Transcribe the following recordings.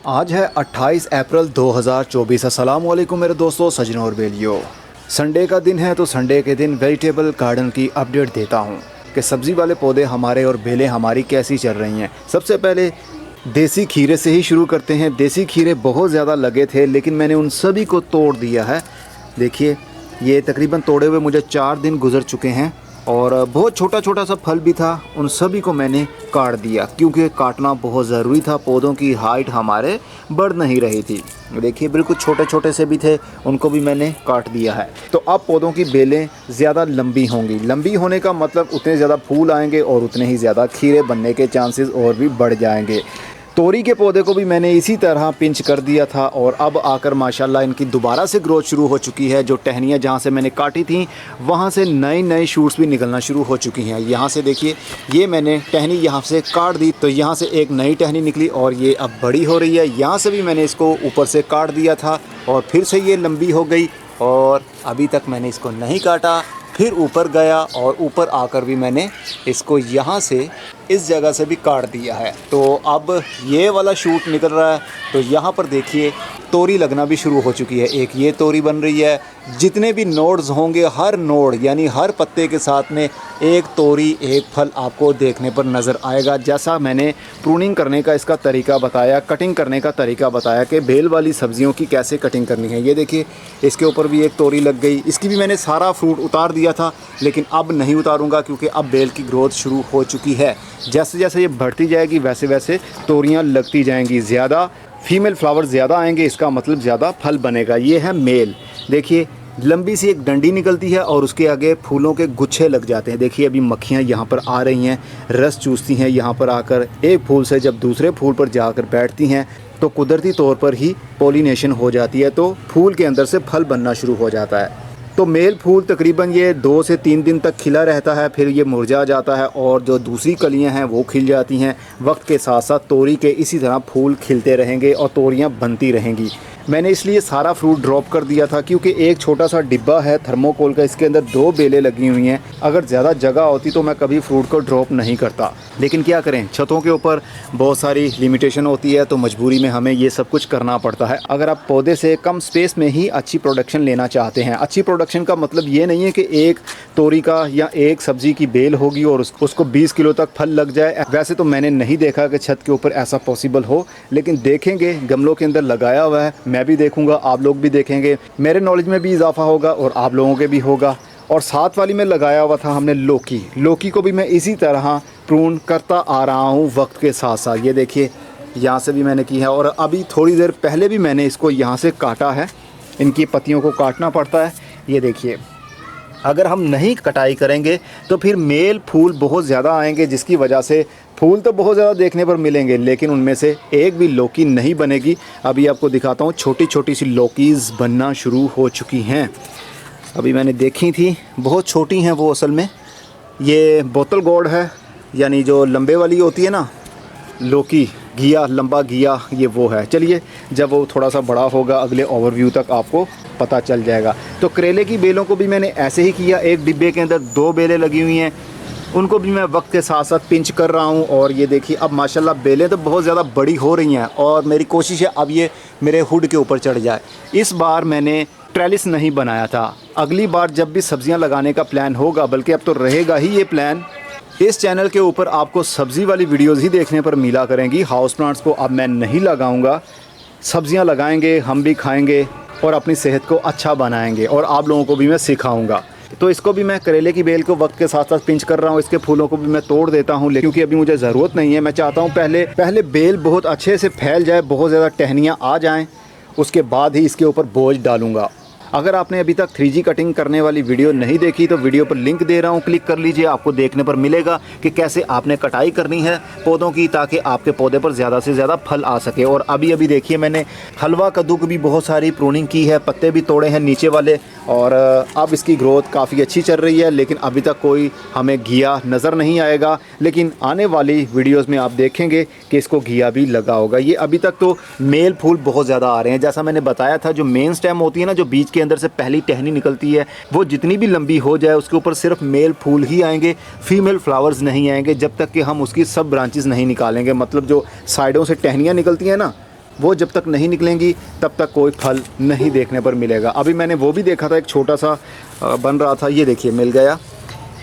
आज है 28 अप्रैल 2024। अस्सलाम वालेकुम मेरे दोस्तों, सजनों और बेलियों। संडे का दिन है तो संडे के दिन वेजिटेबल गार्डन की अपडेट देता हूँ कि सब्ज़ी वाले पौधे हमारे और बेलें हमारी कैसी चल रही हैं। सबसे पहले देसी खीरे से ही शुरू करते हैं। देसी खीरे बहुत ज़्यादा लगे थे लेकिन मैंने उन सभी को तोड़ दिया है। देखिए ये तकरीबन तोड़े हुए मुझे 4 दिन गुजर चुके हैं और बहुत छोटा छोटा सा फल भी था। उन सभी को मैंने काट दिया क्योंकि काटना बहुत ज़रूरी था। पौधों की हाइट हमारे बढ़ नहीं रही थी। देखिए बिल्कुल छोटे छोटे से भी थे, उनको भी मैंने काट दिया है। तो अब पौधों की बेलें ज़्यादा लंबी होंगी। लंबी होने का मतलब उतने ज़्यादा फूल आएंगे और उतने ही ज़्यादा खीरे बनने के चांसेस और भी बढ़ जाएंगे। तोरी के पौधे को भी मैंने इसी तरह पिंच कर दिया था और अब आकर माशाल्लाह इनकी दोबारा से ग्रोथ शुरू हो चुकी है। जो टहनियाँ जहाँ से मैंने काटी थी वहाँ से नए नए शूट्स भी निकलना शुरू हो चुकी हैं। यहाँ से देखिए ये मैंने टहनी यहाँ से काट दी तो यहाँ से एक नई टहनी निकली और ये अब बड़ी हो रही है। यहाँ से भी मैंने इसको ऊपर से काट दिया था और फिर से ये लंबी हो गई और अभी तक मैंने इसको नहीं काटा। फिर ऊपर गया और ऊपर आकर भी मैंने इसको यहाँ से इस जगह से भी काट दिया है। तो अब ये वाला शूट निकल रहा है। तो यहाँ पर देखिए तोरी लगना भी शुरू हो चुकी है। एक ये तोरी बन रही है। जितने भी नोड्स होंगे हर नोड यानी हर पत्ते के साथ में एक तोरी एक फल आपको देखने पर नज़र आएगा। जैसा मैंने प्रूनिंग करने का इसका तरीका बताया, कटिंग करने का तरीका बताया कि बेल वाली सब्जियों की कैसे कटिंग करनी है। ये देखिए इसके ऊपर भी एक तोरी लग गई। इसकी भी मैंने सारा फ्रूट उतार दिया था लेकिन अब नहीं उतारूँगा क्योंकि अब बेल की ग्रोथ शुरू हो चुकी है। जैसे जैसे ये बढ़ती जाएगी वैसे वैसे तोरियाँ लगती जाएंगी। ज़्यादा फीमेल फ्लावर ज़्यादा आएंगे, इसका मतलब ज़्यादा फल बनेगा। ये है मेल। देखिए लंबी सी एक डंडी निकलती है और उसके आगे फूलों के गुच्छे लग जाते हैं। देखिए अभी मक्खियाँ यहाँ पर आ रही हैं, रस चूसती हैं यहाँ पर आकर। एक फूल से जब दूसरे फूल पर जाकर बैठती हैं तो कुदरती तौर पर ही पॉलिनेशन हो जाती है, तो फूल के अंदर से फल बनना शुरू हो जाता है। तो मेल फूल तकरीबन ये 2 से 3 दिन तक खिला रहता है, फिर ये मुरझा जाता है और जो दूसरी कलियां हैं वो खिल जाती हैं। वक्त के साथ साथ तोरी के इसी तरह फूल खिलते रहेंगे और तोरियां बनती रहेंगी। मैंने इसलिए सारा फ्रूट ड्रॉप कर दिया था क्योंकि एक छोटा सा डिब्बा है थर्मोकोल का, इसके अंदर 2 बेलें लगी हुई हैं। अगर ज़्यादा जगह होती तो मैं कभी फ्रूट को ड्रॉप नहीं करता, लेकिन क्या करें, छतों के ऊपर बहुत सारी लिमिटेशन होती है तो मजबूरी में हमें ये सब कुछ करना पड़ता है। अगर आप पौधे से कम स्पेस में ही अच्छी प्रोडक्शन लेना चाहते हैं, अच्छी प्रोडक्शन का मतलब ये नहीं है कि एक तोरी का या एक सब्ज़ी की बेल होगी और उसको 20 किलो तक फल लग जाए। वैसे तो मैंने नहीं देखा कि छत के ऊपर ऐसा पॉसिबल हो, लेकिन देखेंगे, गमलों के अंदर लगाया हुआ है, मैं भी देखूंगा, आप लोग भी देखेंगे, मेरे नॉलेज में भी इजाफा होगा और आप लोगों के भी होगा। और साथ वाली में लगाया हुआ था हमने लौकी को भी मैं इसी तरह प्रून करता आ रहा हूँ वक्त के साथ साथ। ये देखिए यहाँ से भी मैंने की है और अभी थोड़ी देर पहले भी मैंने इसको यहाँ से काटा है। इनकी पत्तियों को काटना पड़ता है। ये देखिए अगर हम नहीं कटाई करेंगे तो फिर मेल फूल बहुत ज़्यादा आएंगे, जिसकी वजह से फूल तो बहुत ज़्यादा देखने पर मिलेंगे लेकिन उनमें से एक भी लौकी नहीं बनेगी। अभी आपको दिखाता हूँ, छोटी छोटी सी लौकीज़ बनना शुरू हो चुकी हैं। अभी मैंने देखी थी, बहुत छोटी हैं वो असल में। ये बोतल गोड है, यानी जो लंबे वाली होती है ना लौकी, घिया, लंबा घिया, ये वो है। चलिए जब वो थोड़ा सा बड़ा होगा अगले ओवरव्यू तक आपको पता चल जाएगा। तो करेले की बेलों को भी मैंने ऐसे ही किया। एक डिब्बे के अंदर 2 बेलें लगी हुई हैं, उनको भी मैं वक्त के साथ साथ पिंच कर रहा हूँ। और ये देखिए अब माशाल्लाह बेलें तो बहुत ज़्यादा बड़ी हो रही हैं और मेरी कोशिश है अब ये मेरे हुड के ऊपर चढ़ जाए। इस बार मैंने ट्रेलिस नहीं बनाया था। अगली बार जब भी सब्ज़ियाँ लगाने का प्लान होगा, बल्कि अब तो रहेगा ही ये प्लान, इस चैनल के ऊपर आपको सब्ज़ी वाली वीडियोज़ ही देखने पर मिला करेंगी। हाउस प्लांट्स को अब मैं नहीं लगाऊंगा, सब्ज़ियां लगाएंगे, हम भी खाएंगे और अपनी सेहत को अच्छा बनाएंगे और आप लोगों को भी मैं सिखाऊंगा। तो इसको भी मैं करेले की बेल को वक्त के साथ साथ पिंच कर रहा हूँ। इसके फूलों को भी मैं तोड़ देता हूँ क्योंकि अभी मुझे ज़रूरत नहीं है। मैं चाहता हूँ पहले बेल बहुत अच्छे से फैल जाए, बहुत ज़्यादा टहनियाँ आ जाएँ, उसके बाद ही इसके ऊपर बोझ डालूँगा। अगर आपने अभी तक 3G कटिंग करने वाली वीडियो नहीं देखी तो वीडियो पर लिंक दे रहा हूँ, क्लिक कर लीजिए। आपको देखने पर मिलेगा कि कैसे आपने कटाई करनी है पौधों की ताकि आपके पौधे पर ज़्यादा से ज़्यादा फल आ सके। और अभी देखिए मैंने हलवा कद्दू की भी बहुत सारी प्रूनिंग की है, पत्ते भी तोड़े हैं नीचे वाले और अब इसकी ग्रोथ काफ़ी अच्छी चल रही है। लेकिन अभी तक कोई हमें घिया नज़र नहीं आएगा, लेकिन आने वाली वीडियोज़ में आप देखेंगे कि इसको घिया भी लगा होगा। ये अभी तक तो मेल फूल बहुत ज़्यादा आ रहे हैं। जैसा मैंने बताया था, जो मेन स्टेम होती है ना, जो बीज के अंदर से पहली टहनी निकलती है, वो जितनी भी लंबी हो जाए उसके ऊपर सिर्फ मेल फूल ही आएंगे, फीमेल फ्लावर्स नहीं आएंगे जब तक कि हम उसकी सब ब्रांचेस नहीं निकालेंगे। मतलब जो साइडों से टहनियाँ निकलती हैं ना, वो जब तक नहीं निकलेंगी तब तक कोई फल नहीं देखने पर मिलेगा। अभी मैंने वो भी देखा था, एक छोटा सा बन रहा था, ये देखिए मिल गया।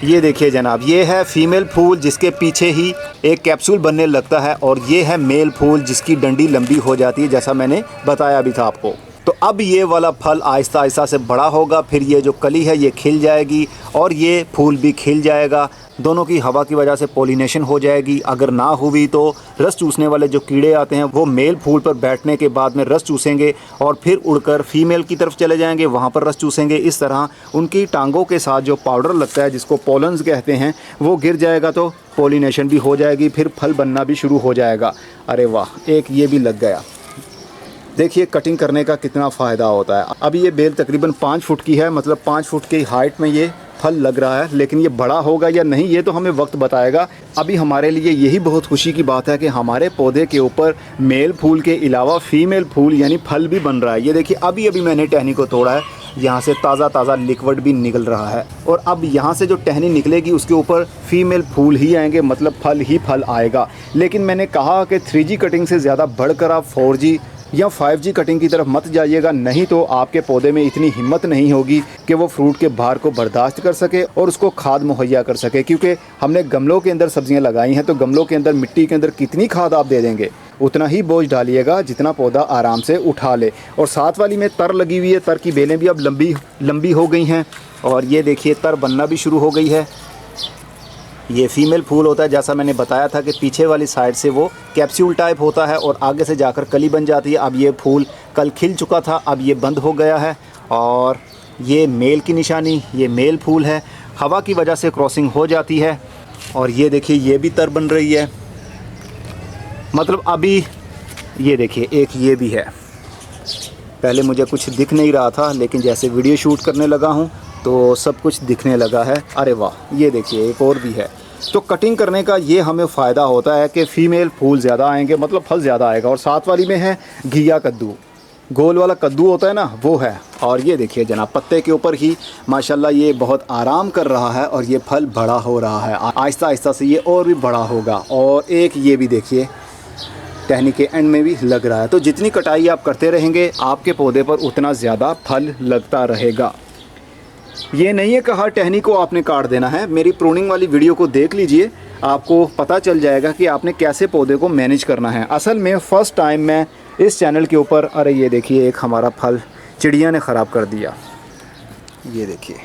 ये देखिए जनाब, ये है फीमेल फूल जिसके पीछे ही एक कैप्सूल बनने लगता है, और ये है मेल फूल जिसकी डंडी लंबी हो जाती है, जैसा मैंने बताया भी था आपको। तो अब ये वाला फल आहिस्ता आहिस्ता से बड़ा होगा, फिर ये जो कली है ये खिल जाएगी और ये फूल भी खिल जाएगा। दोनों की हवा की वजह से पॉलिनेशन हो जाएगी। अगर ना हुई तो रस चूसने वाले जो कीड़े आते हैं वो मेल फूल पर बैठने के बाद में रस चूसेंगे और फिर उड़कर फीमेल की तरफ चले जाएंगे, वहाँ पर रस चूसेंगे। इस तरह उनकी टांगों के साथ जो पाउडर लगता है जिसको पोलन्स कहते हैं वो गिर जाएगा, तो पॉलिनेशन भी हो जाएगी, फिर फल बनना भी शुरू हो जाएगा। अरे वाह, एक ये भी लग गया। देखिए कटिंग करने का कितना फ़ायदा होता है। अभी ये बेल तकरीबन 5 फुट की है, मतलब 5 फुट की हाइट में ये फल लग रहा है, लेकिन ये बड़ा होगा या नहीं ये तो हमें वक्त बताएगा। अभी हमारे लिए यही बहुत खुशी की बात है कि हमारे पौधे के ऊपर मेल फूल के अलावा फीमेल फूल यानी फल भी बन रहा है। ये देखिए अभी अभी मैंने टहनी को तोड़ा है, यहाँ से ताज़ा ताज़ा लिक्विड भी निकल रहा है, और अब यहाँ से जो टहनी निकलेगी उसके ऊपर फीमेल फूल ही आएंगे, मतलब फल ही फल आएगा। लेकिन मैंने कहा कि 3G कटिंग से ज़्यादा बढ़कर आप 4G या 5G कटिंग की तरफ मत जाइएगा, नहीं तो आपके पौधे में इतनी हिम्मत नहीं होगी कि वो फ्रूट के भार को बर्दाश्त कर सके और उसको खाद मुहैया कर सके। क्योंकि हमने गमलों के अंदर सब्जियां लगाई हैं, तो गमलों के अंदर मिट्टी के अंदर कितनी खाद आप दे देंगे, उतना ही बोझ डालिएगा जितना पौधा आराम से उठा ले। और साथ वाली में तर लगी हुई है, तर की बेलें भी अब लंबी हो गई हैं, और ये देखिए तर बनना भी शुरू हो गई है। ये फीमेल फूल होता है, जैसा मैंने बताया था कि पीछे वाली साइड से वो कैप्सूल टाइप होता है और आगे से जाकर कली बन जाती है। अब ये फूल कल खिल चुका था, अब ये बंद हो गया है, और ये मेल की निशानी, ये मेल फूल है। हवा की वजह से क्रॉसिंग हो जाती है, और ये देखिए ये भी तर बन रही है। मतलब अभी ये देखिए एक ये भी है। पहले मुझे कुछ दिख नहीं रहा था, लेकिन जैसे वीडियो शूट करने लगा हूँ तो सब कुछ दिखने लगा है। अरे वाह, ये देखिए एक और भी है। तो कटिंग करने का ये हमें फ़ायदा होता है कि फ़ीमेल फूल ज़्यादा आएंगे, मतलब फल ज़्यादा आएगा। और साथ वाली में है घिया कद्दू, गोल वाला कद्दू होता है ना, वो है। और ये देखिए जनाब, पत्ते के ऊपर ही माशाल्लाह ये बहुत आराम कर रहा है और ये फल बड़ा हो रहा है। आहिस्ता आहिस्ता से ये और भी बड़ा होगा। और एक ये भी देखिए टहनी के एंड में भी लग रहा है। तो जितनी कटाई आप करते रहेंगे आपके पौधे पर उतना ज़्यादा फल लगता रहेगा। ये नहीं है कहा टहनी को आपने काट देना है। मेरी प्रूनिंग वाली वीडियो को देख लीजिए, आपको पता चल जाएगा कि आपने कैसे पौधे को मैनेज करना है। असल में फ़र्स्ट टाइम मैं इस चैनल के ऊपर, अरे ये देखिए एक हमारा फल चिड़िया ने ख़राब कर दिया। ये देखिए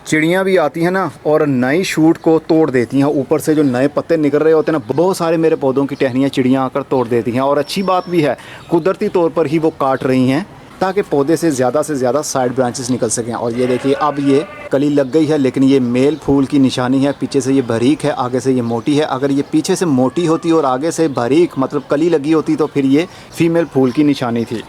चिड़ियाँ भी आती हैं ना और नई शूट को तोड़ देती हैं, ऊपर से जो नए पत्ते निकल रहे होते हैं ना, बहुत सारे मेरे पौधों की टहनियाँ चिड़ियाँ आकर तोड़ देती हैं। और अच्छी बात भी है, कुदरती तौर पर ही वो काट रही हैं ताकि पौधे से ज़्यादा साइड ब्रांचेस निकल सकें। और ये देखिए अब ये कली लग गई है, लेकिन ये मेल फूल की निशानी है। पीछे से ये बारीक है, आगे से ये मोटी है। अगर ये पीछे से मोटी होती और आगे से बारीक मतलब कली लगी होती तो फिर ये फीमेल फूल की निशानी थी।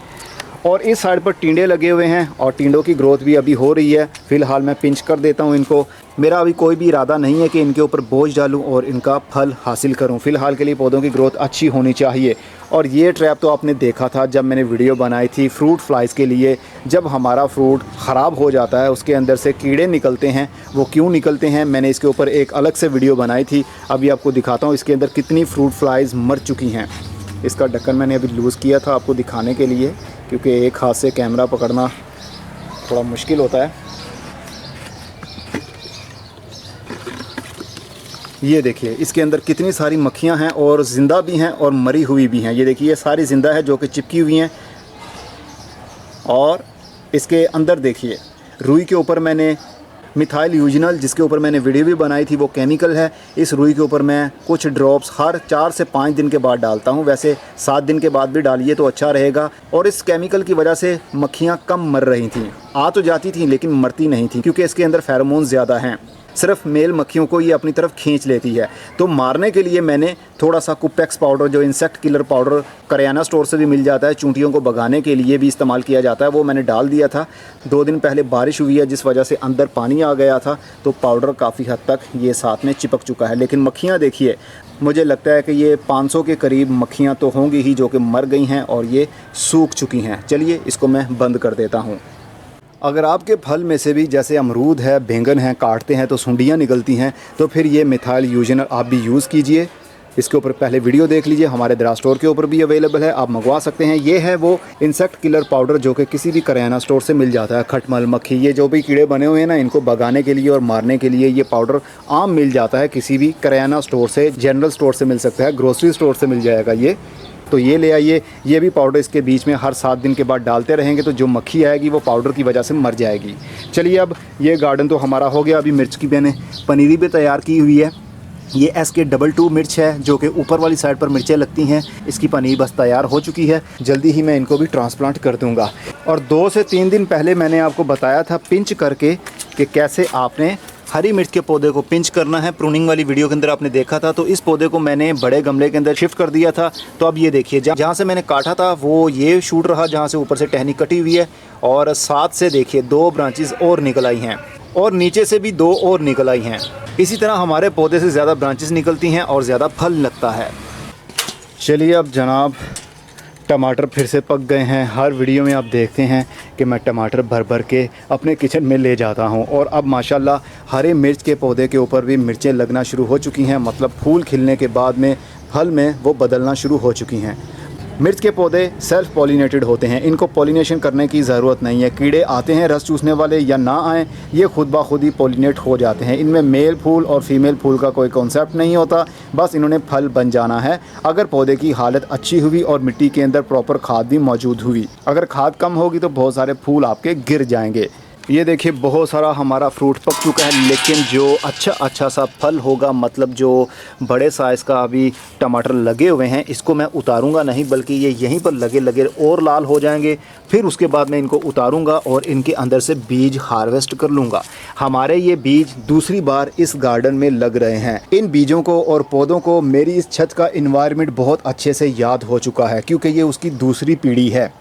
और इस साइड पर टिंडे लगे हुए हैं और टिंडों की ग्रोथ भी अभी हो रही है। फ़िलहाल मैं पिंच कर देता हूँ इनको। मेरा अभी कोई भी इरादा नहीं है कि इनके ऊपर बोझ डालूं और इनका फल हासिल करूं। फ़िलहाल के लिए पौधों की ग्रोथ अच्छी होनी चाहिए। और ये ट्रैप तो आपने देखा था जब मैंने वीडियो बनाई थी फ्रूट फ्लाइज़ के लिए। जब हमारा फ्रूट ख़राब हो जाता है, उसके अंदर से कीड़े निकलते हैं, वो क्यों निकलते हैं, मैंने इसके ऊपर एक अलग से वीडियो बनाई थी। अभी आपको दिखाता हूँ इसके अंदर कितनी फ्रूट फ्लाइज़ मर चुकी हैं। इसका ढक्कन मैंने अभी लूज़ किया था आपको दिखाने के लिए, क्योंकि एक हाथ से कैमरा पकड़ना थोड़ा मुश्किल होता है। ये देखिए इसके अंदर कितनी सारी मक्खियां हैं, और ज़िंदा भी हैं और मरी हुई भी हैं। ये देखिए ये सारी ज़िंदा है जो कि चिपकी हुई हैं। और इसके अंदर देखिए रुई के ऊपर मैंने मिथाइल यूजिनल, जिसके ऊपर मैंने वीडियो भी बनाई थी, वो केमिकल है। इस रुई के ऊपर मैं कुछ ड्रॉप्स हर 4 से 5 दिन के बाद डालता हूँ। वैसे 7 दिन के बाद भी डालिए तो अच्छा रहेगा। और इस केमिकल की वजह से मक्खियाँ कम मर रही थीं, आ तो जाती थीं लेकिन मरती नहीं थीं, क्योंकि इसके अंदर फेरोमोन ज़्यादा हैं। सिर्फ मेल मक्खियों को ये अपनी तरफ खींच लेती है। तो मारने के लिए मैंने थोड़ा सा कुपेक्स पाउडर, जो insect killer powder kirana store से भी मिल जाता है, चूंटियों को भगाने के लिए भी इस्तेमाल किया जाता है, वो मैंने डाल दिया था। 2 दिन पहले बारिश हुई है जिस वजह से अंदर पानी आ गया था, तो पाउडर काफ़ी हद तक ये साथ में चिपक चुका है। लेकिन मक्खियाँ देखिए, मुझे लगता है कि ये 500 के करीब मक्खियाँ तो होंगी ही जो कि मर गई हैं और ये सूख चुकी हैं। चलिए इसको मैं बंद कर देता हूँ। अगर आपके फल में से भी जैसे अमरूद है, बैंगन है, काटते हैं तो सुंडियाँ निकलती हैं, तो फिर ये मिथाइल यूजिनल आप भी यूज़ कीजिए। इसके ऊपर पहले वीडियो देख लीजिए, हमारे दरा स्टोर के ऊपर भी अवेलेबल है, आप मंगवा सकते हैं। ये है वो इंसेक्ट किलर पाउडर जो कि किसी भी करियाना स्टोर से मिल जाता है। खटमल, मक्खी, ये जो भी कीड़े बने हुए हैं ना, इनको भगाने के लिए और मारने के लिए ये पाउडर आम मिल जाता है किसी भी करियाना स्टोर से, जनरल स्टोर से मिल सकता है, ग्रोसरी स्टोर से मिल जाएगा ये। तो ये ले आइए। ये भी पाउडर इसके बीच में हर 7 दिन के बाद डालते रहेंगे तो जो मक्खी आएगी वो पाउडर की वजह से मर जाएगी। चलिए, अब ये गार्डन तो हमारा हो गया। अभी मिर्च की मैंने पनीरी भी तैयार की हुई है। ये SK22 मिर्च है जो कि ऊपर वाली साइड पर मिर्चें लगती हैं। इसकी पनीर बस तैयार हो चुकी है, जल्दी ही मैं इनको भी ट्रांसप्लांट कर दूंगा। और 2 से 3 दिन पहले मैंने आपको बताया था पिंच करके कि कैसे आपने हरी मिर्च के पौधे को पिंच करना है। प्रूनिंग वाली वीडियो के अंदर आपने देखा था। तो इस पौधे को मैंने बड़े गमले के अंदर शिफ्ट कर दिया था। तो अब ये देखिए, जहाँ से मैंने काटा था वो ये शूट रहा, जहाँ से ऊपर से टहनी कटी हुई है, और साथ से देखिए 2 ब्रांचेस और निकल आई हैं, और नीचे से भी 2 और निकल आई हैं। इसी तरह हमारे पौधे से ज़्यादा ब्रांचेस निकलती हैं और ज़्यादा फल लगता है। चलिए, अब जनाब टमाटर फिर से पक गए हैं। हर वीडियो में आप देखते हैं कि मैं टमाटर भर भर के अपने किचन में ले जाता हूं, और अब माशाल्लाह हरे मिर्च के पौधे के ऊपर भी मिर्चें लगना शुरू हो चुकी हैं। मतलब फूल खिलने के बाद में फल में वो बदलना शुरू हो चुकी हैं। मिर्च के पौधे सेल्फ पॉलिनेटेड होते हैं, इनको पॉलिनेशन करने की ज़रूरत नहीं है। कीड़े आते हैं रस चूसने वाले या ना आएँ, ये खुद ब खुद ही पॉलिनेट हो जाते हैं। इनमें मेल फूल और फीमेल फूल का कोई कॉन्सेप्ट नहीं होता, बस इन्होंने फल बन जाना है। अगर पौधे की हालत अच्छी हुई और मिट्टी के अंदर प्रॉपर खाद भी मौजूद हुई। अगर खाद कम होगी तो बहुत सारे फूल आपके गिर जाएंगे। ये देखिए, बहुत सारा हमारा फ्रूट पक चुका है, लेकिन जो अच्छा सा फल होगा, मतलब जो बड़े साइज़ का अभी टमाटर लगे हुए हैं, इसको मैं उतारूंगा नहीं, बल्कि ये यहीं पर लगे लगे और लाल हो जाएंगे। फिर उसके बाद मैं इनको उतारूंगा और इनके अंदर से बीज हार्वेस्ट कर लूँगा। हमारे ये बीज दूसरी बार इस गार्डन में लग रहे हैं। इन बीजों को और पौधों को मेरी इस छत का इन्वायरमेंट बहुत अच्छे से याद हो चुका है, क्योंकि ये उसकी दूसरी पीढ़ी है।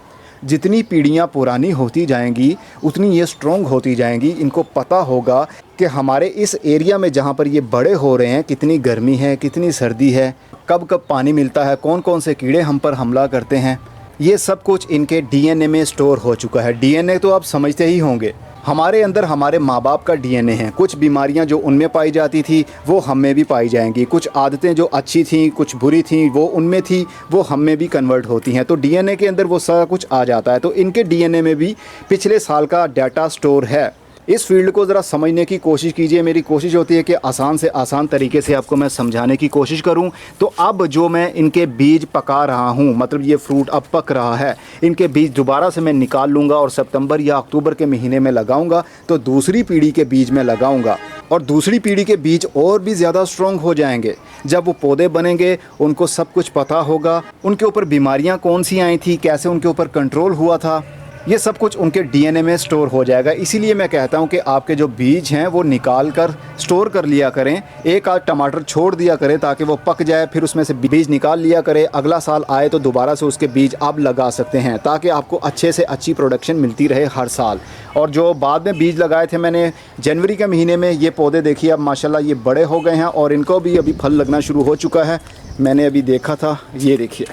जितनी पीढ़ियाँ पुरानी होती जाएंगी उतनी ये स्ट्रॉन्ग होती जाएंगी। इनको पता होगा कि हमारे इस एरिया में जहाँ पर ये बड़े हो रहे हैं कितनी गर्मी है, कितनी सर्दी है, कब कब पानी मिलता है, कौन कौन से कीड़े हम पर हमला करते हैं। ये सब कुछ इनके DNA में स्टोर हो चुका है। DNA तो आप समझते ही होंगे, हमारे अंदर हमारे माँ बाप का DNA है। कुछ बीमारियां जो उनमें पाई जाती थी वो हम में भी पाई जाएंगी। कुछ आदतें जो अच्छी थी, कुछ बुरी थी, वो उनमें थी, वो हम में भी कन्वर्ट होती हैं। तो DNA के अंदर वो सारा कुछ आ जाता है। तो इनके DNA में भी पिछले साल का डाटा स्टोर है। इस फील्ड को ज़रा समझने की कोशिश कीजिए। मेरी कोशिश होती है कि आसान से आसान तरीके से आपको मैं समझाने की कोशिश करूं। तो अब जो मैं इनके बीज पका रहा हूं, मतलब ये फ्रूट अब पक रहा है, इनके बीज दोबारा से मैं निकाल लूँगा और सितंबर या अक्टूबर के महीने में लगाऊंगा। तो दूसरी पीढ़ी के बीज मैं लगाऊंगा और दूसरी पीढ़ी के बीज और भी ज़्यादा स्ट्रॉन्ग हो जाएंगे। जब वो पौधे बनेंगे उनको सब कुछ पता होगा, उनके ऊपर बीमारियाँ कौन सी आई थी, कैसे उनके ऊपर कंट्रोल हुआ था, ये सब कुछ उनके DNA में स्टोर हो जाएगा। इसीलिए मैं कहता हूँ कि आपके जो बीज हैं वो निकाल कर स्टोर कर लिया करें। एक आध टमाटर छोड़ दिया करें ताकि वो पक जाए, फिर उसमें से बीज निकाल लिया करें। अगला साल आए तो दोबारा से उसके बीज आप लगा सकते हैं, ताकि आपको अच्छे से अच्छी प्रोडक्शन मिलती रहे हर साल। और जो बाद में बीज लगाए थे मैंने जनवरी के महीने में, ये पौधे देखिए अब माशाल्लाह ये बड़े हो गए हैं और इनको भी अभी फल लगना शुरू हो चुका है। मैंने अभी देखा था, ये देखिए,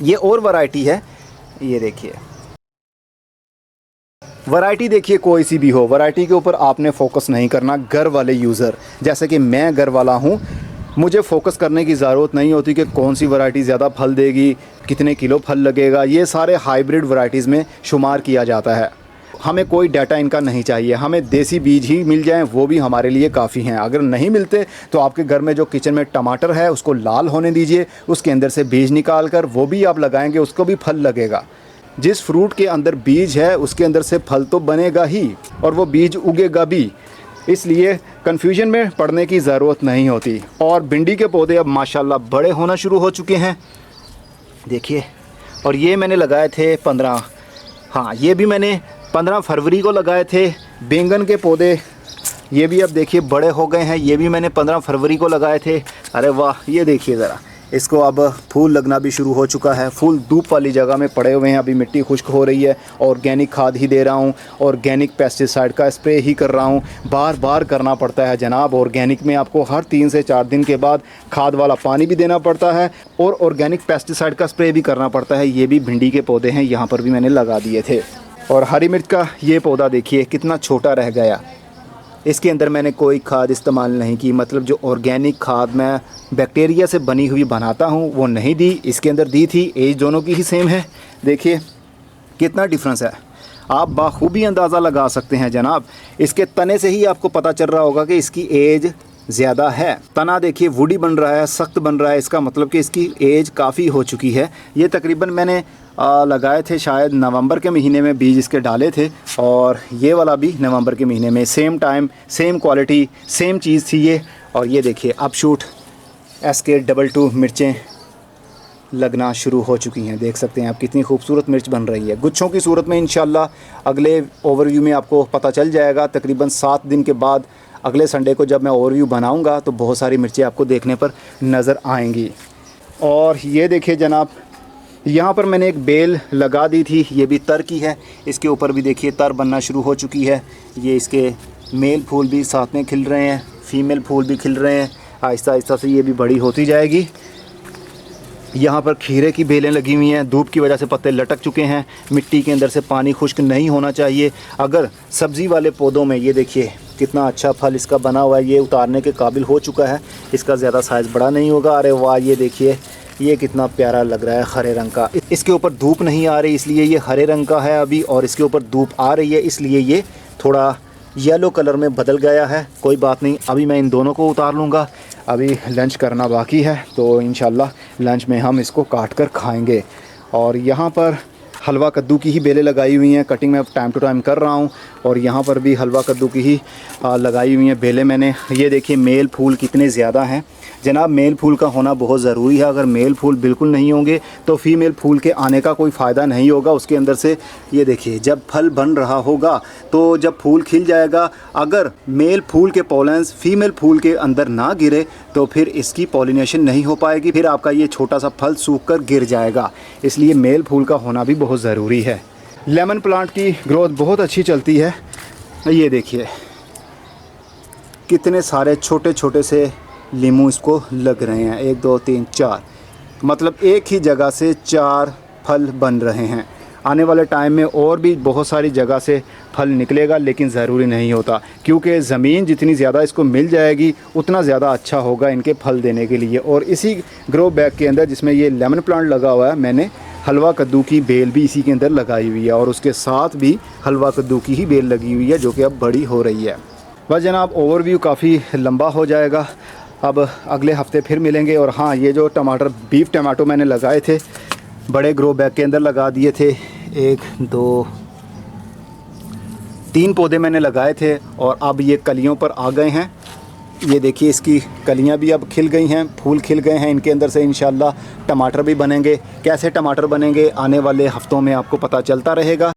ये और वैरायटी है। ये देखिए वैरायटी, देखिए कोई सी भी हो, वैरायटी के ऊपर आपने फोकस नहीं करना। घर वाले यूज़र जैसे कि मैं घर वाला हूँ, मुझे फोकस करने की ज़रूरत नहीं होती कि कौन सी वैरायटी ज़्यादा फल देगी, कितने किलो फल लगेगा। ये सारे हाइब्रिड वैरायटीज़ में शुमार किया जाता है। हमें कोई डाटा इनका नहीं चाहिए, हमें देसी बीज ही मिल जाएं वो भी हमारे लिए काफ़ी हैं। अगर नहीं मिलते तो आपके घर में जो किचन में टमाटर है उसको लाल होने दीजिए, उसके अंदर से बीज निकाल कर वो भी आप लगाएंगे, उसको भी फल लगेगा। जिस फ्रूट के अंदर बीज है उसके अंदर से फल तो बनेगा ही और वो बीज उगेगा भी। इसलिए कन्फ्यूजन में पड़ने की ज़रूरत नहीं होती। और भिंडी के पौधे अब माशाल्लाह बड़े होना शुरू हो चुके हैं, देखिए। और ये मैंने लगाए थे 15, हाँ ये भी मैंने 15 फरवरी को लगाए थे। बैंगन के पौधे ये भी अब देखिए बड़े हो गए हैं, ये भी मैंने 15 फरवरी को लगाए थे। अरे वाह, ये देखिए ज़रा, इसको अब फूल लगना भी शुरू हो चुका है। फूल धूप वाली जगह में पड़े हुए हैं, अभी मिट्टी खुश्क हो रही है। ऑर्गेनिक खाद ही दे रहा हूँ, ऑर्गेनिक पेस्टिसाइड का स्प्रे ही कर रहा हूँ। बार बार करना पड़ता है जनाब। ऑर्गेनिक में आपको हर 3 से 4 दिन के बाद खाद वाला पानी भी देना पड़ता है और ऑर्गेनिक पेस्टिसाइड का स्प्रे भी करना पड़ता है। ये भी भिंडी के पौधे हैं, यहाँ पर भी मैंने लगा दिए थे। और हरी मिर्च का ये पौधा देखिए कितना छोटा रह गया। इसके अंदर मैंने कोई खाद इस्तेमाल नहीं की, मतलब जो ऑर्गेनिक खाद मैं बैक्टीरिया से बनी हुई बनाता हूँ वो नहीं दी, इसके अंदर दी थी। एज दोनों की ही सेम है, देखिए कितना डिफरेंस है, आप बाखूबी अंदाज़ा लगा सकते हैं जनाब। इसके तने से ही आपको पता चल रहा होगा कि इसकी एज ज़्यादा है। तना देखिए वुडी बन रहा है, सख्त बन रहा है, इसका मतलब कि इसकी एज काफ़ी हो चुकी है। ये तकरीबन मैंने लगाए थे शायद नवंबर के महीने में बीज इसके डाले थे, और ये वाला भी नवंबर के महीने में, same time same quality same चीज़ थी ये। और ये देखिए अब शूट SK22 मिर्चें लगना शुरू हो चुकी हैं, देख सकते हैं आप कितनी खूबसूरत मिर्च बन रही है। गुच्छों की सूरत में इंशाल्लाह अगले ओवरव्यू में आपको पता चल जाएगा। तकरीबन 7 दिन के बाद अगले संडे को जब मैं ओवरव्यू बनाऊंगा तो बहुत सारी मिर्चें आपको देखने पर नज़र आएंगी। और ये देखिए जनाब, यहाँ पर मैंने एक बेल लगा दी थी, ये भी तर की है, इसके ऊपर भी देखिए तर बनना शुरू हो चुकी है। ये इसके मेल फूल भी साथ में खिल रहे हैं, फीमेल फूल भी खिल रहे हैं, आहिस्ता आहिस्ता से ये भी बड़ी होती जाएगी। यहाँ पर खीरे की बेलें लगी हुई हैं, धूप की वजह से पत्ते लटक चुके हैं, मिट्टी के अंदर से पानी खुश्क नहीं होना चाहिए। अगर सब्ज़ी वाले पौधों में ये देखिए कितना अच्छा फल इसका बना हुआ है, ये उतारने के काबिल हो चुका है, इसका ज़्यादा साइज़ बड़ा नहीं होगा। अरे वाह, ये देखिए ये कितना प्यारा लग रहा है, हरे रंग का। इसके ऊपर धूप नहीं आ रही इसलिए ये हरे रंग का है अभी, और इसके ऊपर धूप आ रही है इसलिए ये थोड़ा येलो कलर में बदल गया है। कोई बात नहीं, अभी मैं इन दोनों को उतार लूँगा। अभी लंच करना बाकी है तो इंशाल्लाह लंच में हम इसको काट कर खाएँगे। और यहाँ पर हलवा कद्दू की ही बेलें लगाई हुई हैं, कटिंग मैं टाइम टू टाइम कर रहा हूँ। और यहाँ पर भी हलवा कद्दू की ही लगाई हुई हैं बेलें मैंने। ये देखिए मेल फूल कितने ज़्यादा हैं जनाब, मेल फूल का होना बहुत ज़रूरी है। अगर मेल फूल बिल्कुल नहीं होंगे तो फीमेल फूल के आने का कोई फ़ायदा नहीं होगा। उसके अंदर से ये देखिए जब फल बन रहा होगा तो जब फूल खिल जाएगा, अगर मेल फूल के पॉलेंस फीमेल फूल के अंदर ना गिरे तो फिर इसकी पॉलिनेशन नहीं हो पाएगी, फिर आपका ये छोटा सा फल सूख कर गिर जाएगा। इसलिए मेल फूल का होना भी बहुत ज़रूरी है। लेमन प्लांट की ग्रोथ बहुत अच्छी चलती है। ये देखिए कितने सारे छोटे छोटे से लीमू इसको लग रहे हैं, 1 2 3 4, मतलब एक ही जगह से 4 फल बन रहे हैं। आने वाले टाइम में और भी बहुत सारी जगह से फल निकलेगा, लेकिन ज़रूरी नहीं होता, क्योंकि ज़मीन जितनी ज़्यादा इसको मिल जाएगी उतना ज़्यादा अच्छा होगा इनके फल देने के लिए। और इसी ग्रो बैग के अंदर जिसमें ये लेमन प्लांट लगा हुआ है, मैंने हलवा कद्दू की बेल भी इसी के अंदर लगाई हुई है, और उसके साथ भी हलवा कद्दू की ही बेल लगी हुई है जो कि अब बड़ी हो रही है। बस जनाब ओवरव्यू काफ़ी लंबा हो जाएगा, अब अगले हफ्ते फिर मिलेंगे। और हाँ, ये जो टमाटर बीफ टमाटो मैंने लगाए थे बड़े ग्रो बैग के अंदर लगा दिए थे, 1 2 3 पौधे मैंने लगाए थे, और अब ये कलियों पर आ गए हैं। ये देखिए इसकी कलियां भी अब खिल गई हैं, फूल खिल गए हैं, इनके अंदर से इंशाल्लाह टमाटर भी बनेंगे। कैसे टमाटर बनेंगे आने वाले हफ्तों में आपको पता चलता रहेगा।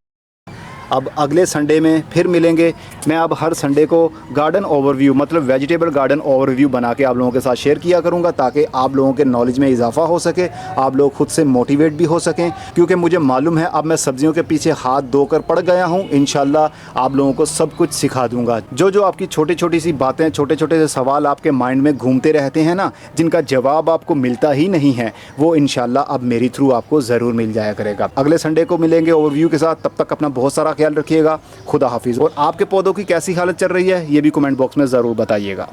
अब अगले संडे में फिर मिलेंगे। मैं अब हर संडे को गार्डन ओवरव्यू, मतलब वेजिटेबल गार्डन ओवरव्यू बना के आप लोगों के साथ शेयर किया करूंगा, ताकि आप लोगों के नॉलेज में इजाफा हो सके, आप लोग खुद से मोटिवेट भी हो सकें। क्योंकि मुझे मालूम है अब मैं सब्जियों के पीछे हाथ धोकर पड़ गया हूं। इंशाल्लाह आप लोगों को सब कुछ सिखा दूंगा। जो जो आपकी छोटी छोटी सी बातें, छोटे छोटे से सवाल आपके माइंड में घूमते रहते हैं ना, जिनका जवाब आपको मिलता ही नहीं है, वो इंशाल्लाह अब मेरी थ्रू आपको ज़रूर मिल जाया करेगा। अगले संडे को मिलेंगे ओवरव्यू के साथ। तब तक अपना बहुत सारा ख्याल रखिएगा। खुदा हाफिज़। और आपके पौधों की कैसी हालत चल रही है ये भी कमेंट बॉक्स में ज़रूर बताइएगा।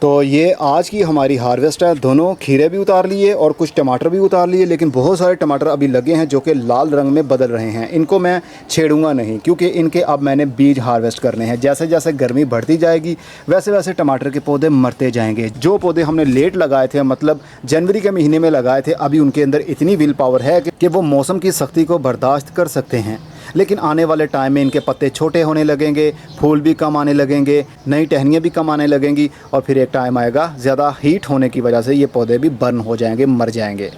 तो ये आज की हमारी हार्वेस्ट है। दोनों खीरे भी उतार लिए और कुछ टमाटर भी उतार लिए, लेकिन बहुत सारे टमाटर अभी लगे हैं जो कि लाल रंग में बदल रहे हैं। इनको मैं छेड़ूंगा नहीं, क्योंकि इनके अब मैंने बीज हार्वेस्ट करने हैं। जैसे जैसे गर्मी बढ़ती जाएगी वैसे वैसे टमाटर के पौधे मरते जाएंगे। जो पौधे हमने लेट लगाए थे, मतलब जनवरी के महीने में लगाए थे, अभी उनके अंदर इतनी विल पावर है कि वो मौसम की सख्ती को बर्दाश्त कर सकते हैं। लेकिन आने वाले टाइम में इनके पत्ते छोटे होने लगेंगे, फूल भी कम आने लगेंगे, नई टहनियाँ भी कम आने लगेंगी, और फिर एक टाइम आएगा ज़्यादा हीट होने की वजह से ये पौधे भी बर्न हो जाएंगे, मर जाएंगे।